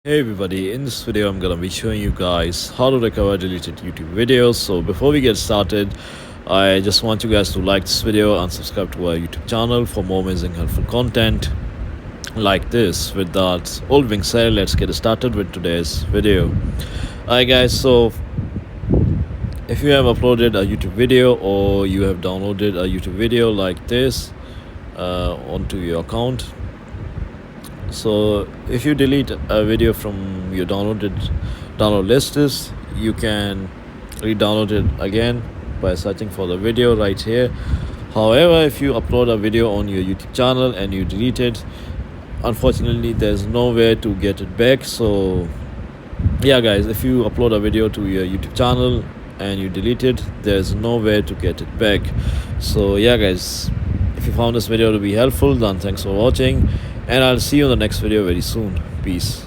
Hey everybody, in this video I'm gonna be showing you guys how to recover deleted YouTube videos. So before we get started, I just want you guys to like this video and subscribe to our YouTube channel for more amazing helpful content like this. With that all being said, let's get started with today's video. Alright guys, so if you have uploaded a YouTube video or you have downloaded a YouTube video like this onto your account, so if you delete a video from your download list, you can re-download it again by searching for the video right here. However, if you upload a video on your YouTube channel and you delete it, unfortunately there's nowhere to get it back. So yeah guys, if you upload a video to your YouTube channel and you delete it, there's nowhere to get it back. So yeah guys, if you found this video to be helpful, then thanks for watching, and I'll see you in the next video very soon. Peace.